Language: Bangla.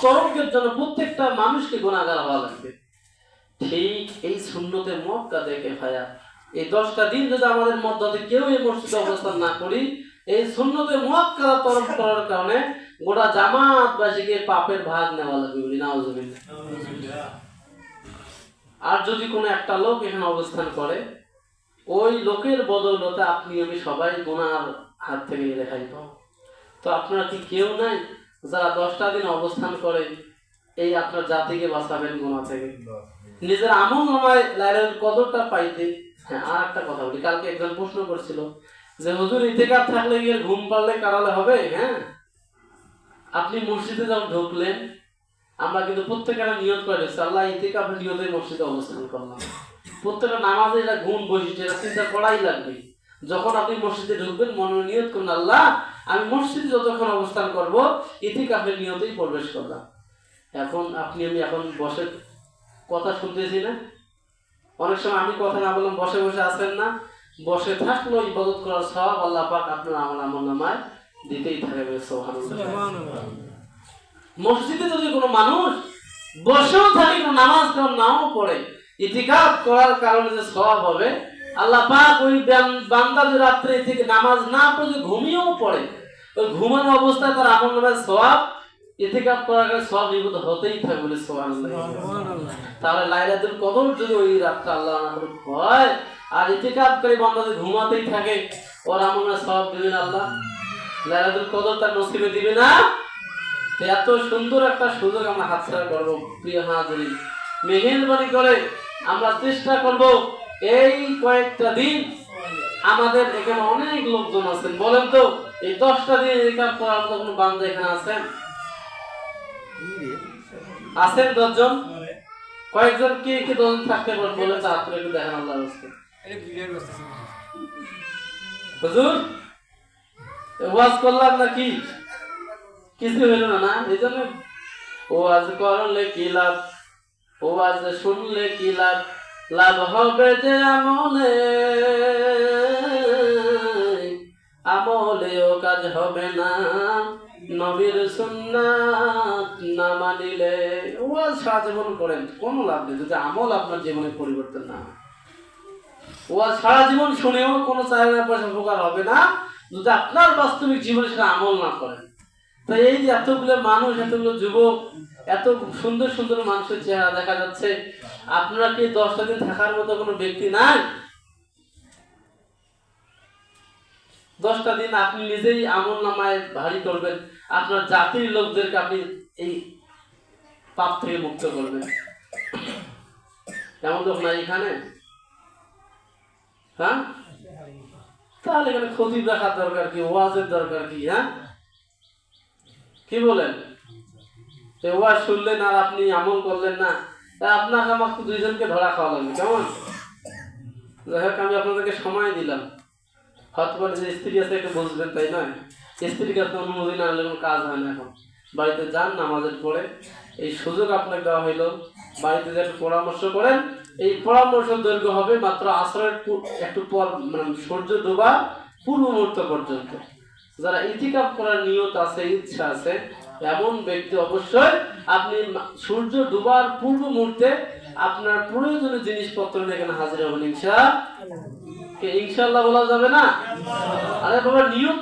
তরকের জন্য প্রত্যেকটা মানুষকে গুনাহগার হওয়া লাগবে। ঠিক এই সুন্নতে মক্কা দেখে ভাইয়া এই 10টা দিন যদি আমাদের মধ্যে কেউ এই মসজিদে অবস্থান না করি, এই সুন্নতে মক্কা তরফ করার কারণে গোটা জামাতবাসীকে পাপের ভাগ নেওয়া লাগবে বলি নাউজুবিল্লাহ। আর যদি কোনো একটা লোক এখানে অবস্থান করে, ওই লোকের বদৌলতে আপনি আমি সবাই গুনার হাত থেকে রেহাই পাবো। তো আপনারা কি কেউ নাই যারা 10টা দিন অবস্থান করে এই আপনার জাতিকে বাঁচাবেন গুনাহ থেকে, নিজের আমল নামায় লাইলাতুল কদরটা পাইতে? হ্যাঁ, আর একটা কথা বলি, কালকে একজন প্রশ্ন করছিল যে হুজুর ইতিকাফ থাকলে গিয়ে ঘুম পারলে কারালে হবে? হ্যাঁ, আপনি মসজিদে যখন ঢুকলেন, আমরা কিন্তু প্রত্যেকের নিয়ত করে রেখেছি আল্লাহ ইতিকাফের নিয়তে মসজিদে অবস্থান করলাম। প্রত্যেকটা নামাজে এটা গুণ বৈশিষ্ট্য, এটা চিন্তা করাই লাগবে। যখন আপনি মসজিদে ঢুকবেন মনে নিয়ত করুন আল্লাহ আমি মসজিদে যতক্ষণ অবস্থান করব ইতিকাফের নিয়তেই প্রবেশ করলাম। এখন আপনি আমি এখন বসে কথা শুনতেছি না, অনেক সময় আমি কথা না বললাম বসে বসে আছেন না, বসে থাকলেও ইবাদত করার সওয়াব আল্লাহ পাক আপনার আমলনামায় দিতেই থাকবে। সুবহানাল্লাহ। মসজিদে যদি কোনো মানুষ বসেও থাকে, কোনো নামাজ কালাম নাও পড়ে, ইতিকাফ করার কারণে যে সওয়াব হবে আল্লাহ পাক ওই বান্দা যে রাত্রে থেকে নামাজ না পড়ে ঘুমিয়েও পড়ে, ওই ঘুমানো অবস্থায় তার আমলনামায় সওয়াব ইতিকাফ করার কারণে সওয়াব নির্গত হতেই থাকবে বলে সুবহানাল্লাহ। তাহলে লাইলাতুল কদর যদি ওই রাতটা আল্লাহ নামের হয় আর ইতিকাফ করে বান্দা যদি ঘুমাতেই থাকে, ওর আমলনামায় সওয়াব দিবেন আল্লাহ, লাইলাতুল কদর তার নসিবে দিবে না? এত সুন্দর একটা সুযোগ আমরা হাতছাড়া করবো। প্রিয় হাজিরিন, মেহেরবানি করে আমরা চেষ্টা করব এই কয়েকটা দিন, আমাদের এখানে অনেক লোকজন আছেন, বলেন তো এই 10টা দিন ইতিকাফ করার মতো কোনো বান্দা এখানে আছেন? আছেন 10 জন? কয়েকজন কে কে 10 জন থাকতে পারেন বলেন তো, আপনি একটু দেখেন আল্লাহর রাস্তায়। হুজুর ওয়াজ করলাম নাকি? কিছু হইল না, এই জন্য ওয়াজ করলে কি লাভ, ওয়াজ শুনলে কি লাভ, লাভ হবে যে আমলে, আমলেও কাজ হবে না নবীর সুন্নাত না মানিলে। ওয়াজ সারা জীবন করেন কোনো লাভ নেই যদি আমল আপনার জীবনে পরিবর্তন না হয়। ওয়াজ সারা জীবন শুনেও কোনো 4 আনা পয়সা উপকার হবে না যদি আপনার বাস্তবিক জীবনে সেটা আমল না করেন। তাই এই যে এতগুলো মানুষ, এতগুলো যুবক, এত সুন্দর সুন্দর মানুষের চেহারা দেখা যাচ্ছে, আপনারা কি 10টা দিন থাকার মতো কোনো ব্যক্তি নাই? 10টা দিন আপনি নিজেই আমল নামায় ভারী করবেন, আপনার জাতির লোকদেরকে আপনি এই পাপ থেকে মুক্ত করবেন। এমন লোক নাই এখানে? হ্যাঁ, তাহলে এখানে খতিব রাখার দরকার কি, ওয়াজের দরকার কি? হ্যাঁ, কি বলেন? ওয়াজ শুনলেন আর আপনি আমল করলেন না, তা আপনাকে আমাকে 2 জনকে ধরা খাওয়া লাগবে কেমন? যাই হোক, আমি আপনাদেরকে সময় দিলাম, হয়তো পারে যে স্ত্রী আছে একটু বুঝবেন, তাই নয়? স্ত্রীর কাছে অনুমতি না হলে কোনো কাজ হয় না। এখন বাড়িতে যান নামাজের পরে, এই সুযোগ আপনাকে দেওয়া হইলো, বাড়িতে যে একটু পরামর্শ করেন। এই পরামর্শ দৈর্ঘ্য হবে মাত্র আসরের একটু পর, মানে সূর্য ডোবা পূর্ব মুহূর্ত পর্যন্ত। যারা ইতিকাফ করার নিয়ত আছে, ইচ্ছা আছে, এমন ব্যক্তি অবশ্যই আপনি সূর্য ডুবার পূর্ব মুহূর্তে আপনার প্রয়োজনীয় জিনিসপত্র নিয়ে এখানে হাজির হবেন। ইনশাআল্লাহ বলা যাবে না? আরে বাবা, নিয়ত